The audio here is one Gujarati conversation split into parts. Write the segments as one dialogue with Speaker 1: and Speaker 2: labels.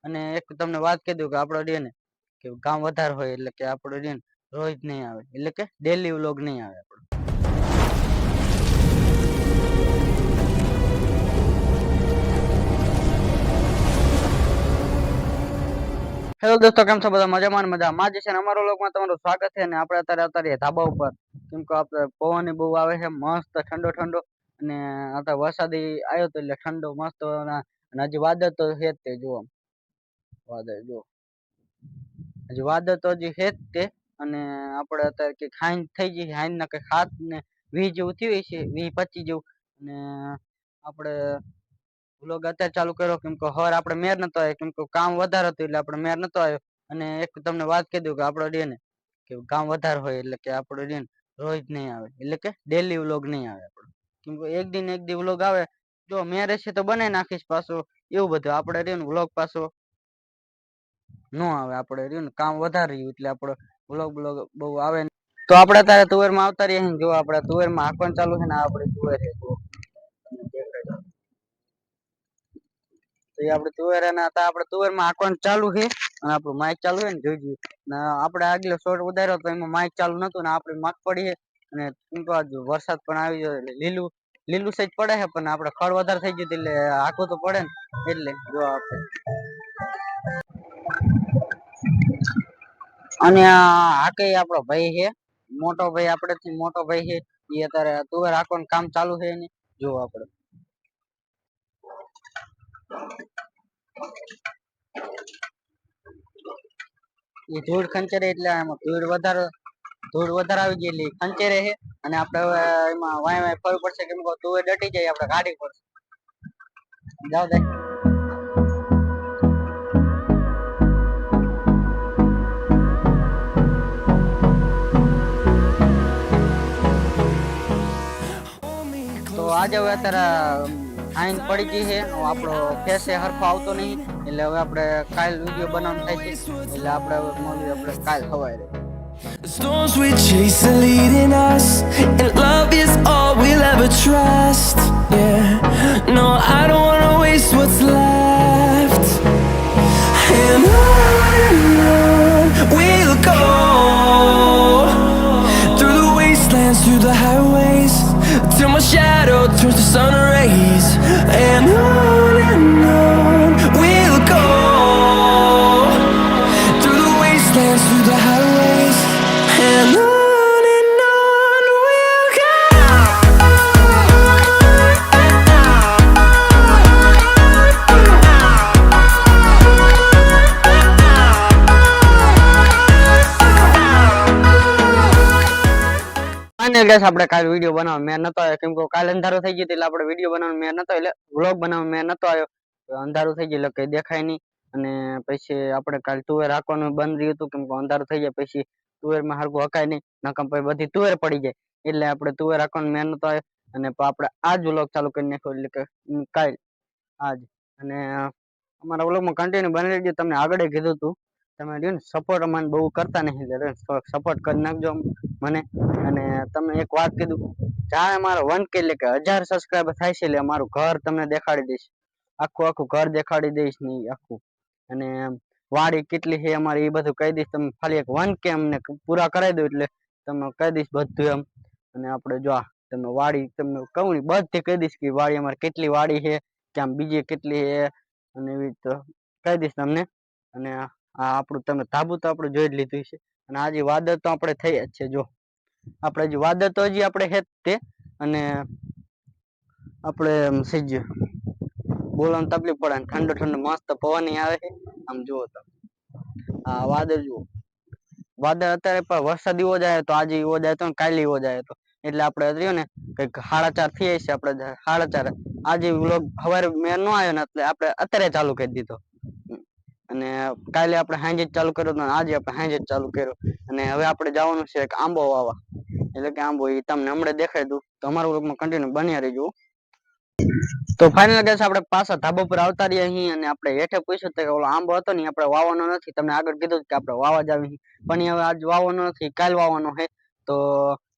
Speaker 1: અને એક તમને વાત કહી દઉં કે આપણો રે ને કે કામ વધારે હોય એટલે કે આપણો રે ને રોજ નહીં આવે, એટલે કે ડેલી વ્લોગ નહીં આવે આપણો. હેલો દોસ્તો, કેમ છો બધા? મજામાં મજામાં જ છે ને. અમારો વ્લોગમાં તમારું સ્વાગત છે. ને આપણે અત્યારે ધાબા ઉપર, કેમ કે આપણે પવન બહુ આવે છે, મસ્ત ઠંડો ઠંડો. અને અત્યારે વરસાદી આવ્યો તો એટલે ઠંડો મસ્ત. અને હજી વાદળ તો છે જ તે, જુઓ વાદળ જુઓ, હજી વાદળ તો હજી છે જ તે. અને આપણે અત્યારે કે હાઈન થઈ ગઈ, હાઈન ના કઈ 7 ને 20 જેવું થયું છે, 20-25 જેવું. અને આપણે વ્લોગ અત્યારે ચાલુ કર્યો કેમ કે હવાર આપણે મેર નતો આવ્યો, કેમ કે કામ વધારે હતું એટલે આપણે મેર નતો આવ્યો. અને એક તમને વાત કહી દઉં કે આપણો રે ને કે કામ વધારે હોય એટલે કે આપણો રે ને રોજ નહીં આવે, એટલે કે ડેલી વ્લોગ નહીં આવે આપણો. કેમ કે એક દી વ્લોગ આવે, જો મેરે છે તો બનાવી નાખીશ પાછો, એવું બધું. આપણે રે ને વ્લોગ પાછો ન આવે, આપણે રહ્યું ને કામ વધારે રહ્યું એટલે આપણો વ્લોગ બહુ આવે. તો આપણે અત્યારે તુવેરમાં આવતા રહીએ. જો આપણે તુવેરમાં હાંકવાનું ચાલુ છે ને, આપણે તુવેર છે તો આપણે તુવેર આપણે તુવેરમાં હાંકવાનું ચાલુ છે. અને આપણું માઇક ચાલુ છે ને, જોઈ આપણે આગલો શોર્ટ ઉતાર્યો તો એમાં માઇક ચાલુ નતું ને આપણે માક પડી. અને વરસાદ પણ આવી ગયો એટલે લીલું સેજ પડે છે, પણ આપણે ખડ વધારે થઈ ગયું એટલે હાંકવું તો પડે ને. એટલે જો આપણે અને હાકે આપણો ભાઈ છે, મોટો ભાઈ, આપણેથી મોટો ભાઈ છે. એ અત્યારે તુવેર હાંકવાનું કામ ચાલુ છે ને, જો આપણે એ ધૂળ ખંચેરે એટલે આમાં ધૂળ વધારે આવી ગઈ એટલે ખંચેરે છે. અને આપણે હવે એમાં વાય ફરવું પડશે, કેમ કે તુવેર ડટી જાય, આપણે કાઢવી પડશે. જાવ દે. તો આજે હવે અત્યારે આઈન પડી ગઈ છે, આપણો ફેસ હરખો આવતો નહીં એટલે હવે આપણે કાલ વિડીયો બનાવવાનું થાય છે. એટલે આપણે હવે મળીએ આપણે કાલ સવારે.
Speaker 2: The storms we chase are leading us, and love is all we'll ever trust. Yeah, no, I don't wanna waste what's left. And on we'll go, through the wastelands, through the highways, till my shadow turns to sun rays. And on we'll go, through the wastelands, through the highways. And on we'll go.
Speaker 1: આપણે કાલ વિડીયો બનાવવા મેં નતો આવ્યો, કેમ કે કાલે અંધારું થઈ ગયું એટલે આપણે વિડીયો બનાવવાનો મેં નતો, એટલે વ્લોગ બનાવવા મેં નતો આવ્યો. અંધારું થઈ ગયું એટલે કઈ દેખાય નહીં. અને પછી આપણે કાલ તુવેર રાખવાનું બંધ રહ્યું હતું, કેમ કે અંધારું થઈ જાય પછી તુવેરમાં હરખું હકાય નહીં, નકમ પછી બધી તુવેર પડી જાય. એટલે આપણે તુવેર રાખવાનું મેં નતો આવ્યો. અને આપણે આજ વ્લોગ ચાલુ કરી નાખ્યો, એટલે કે કાલ આજ. અને અમારા વ્લોગમાં કન્ટિન્યુ બની રહેજો. તમને આગળ કીધું હતું, તમે જો ને સપોર્ટ મને બહુ કરતા નહીં, સપોર્ટ કરી નાખજો મને. અને તમને એક વાત કીધું, જ્યાં મારો 1K એટલે કે 1000 સબસ્ક્રાઈબર થાય છે એટલે અમારું ઘર તમને દેખાડી દઈશ, આખું ઘર દેખાડી દઈશ ને આખું. અને વાડી કેટલી છે અમારી એ બધું કહી દઈશ. તમે ખાલી એક 1K અમને પૂરા કરાવી દો એટલે તમને કહી દઈશ બધું એમ. અને આપણે જો તમને વાડી તમને કહું ને બધી કહી દઈશ કે વાડી અમારે કેટલી વાડી છે, કે આમ બીજી કેટલી છે, અને એવી તો કહી દઈશ તમને. અને આ આપણું તમે ધાબુ તો આપણે જોઈ જ લીધું છે. અને આજે વાદળ તો આપણે થઈ જ છે, જો આપણે હજી વાદળ તો હજી આપણે છે જ તે. અને આપણે સીજ બોલવાનું તકલીફ પડે, ઠંડો ઠંડો મસ્ત પવન આવે છે. આમ જુઓ તો આ વાદળ જુઓ, વાદળ અત્યારે પણ વરસાદ એવો જાય તો આજે એવો જાય તો કાલે એવો જાય તો. એટલે આપણે રહ્યો ને કઈક 4:30 થઈ છે, આપણે 4:30 આજે વ્લોગ સવારે મેં ન આવ્યો ને એટલે આપણે અત્યારે ચાલુ કરી દીધો. અને કાલે આપણે સાંજે જ ચાલુ કર્યો, આજે આપણે સાંજે જ ચાલુ કર્યો. અને હવે આપણે જવાનું છે એક આંબો વાવા, એટલે કે આંબો એ તમને હમણાં દેખાય દઉં. તો અમારા વ્લોગમાં કન્ટિન્યુ બન્યા રહેજો. તો ફાઇનલ ગેસ આપણે પાછા ધાબા પર આવતા રહીએ અહીં. અને આપણે હેઠે પૂછ્યું કે ઓલો આંબો હતો ને આપણે વાવવાનો નથી, તમને આગળ કીધું કે આપણે વાવા જ આવી, પણ હવે આજ વાવવાનો નથી, કાલ વાવવાનો છે. તો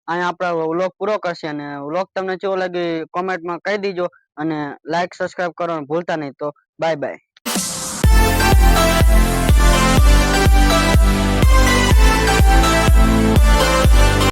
Speaker 1: અહીંયા આપણે વ્લોગ પૂરો કરશે. અને વ્લોગ તમને કેવો લાગે કોમેન્ટમાં કહી દીજો. અને લાઈક સબસ્ક્રાઇબ કરવાનું ભૂલતા નહીં. તો બાય બાય.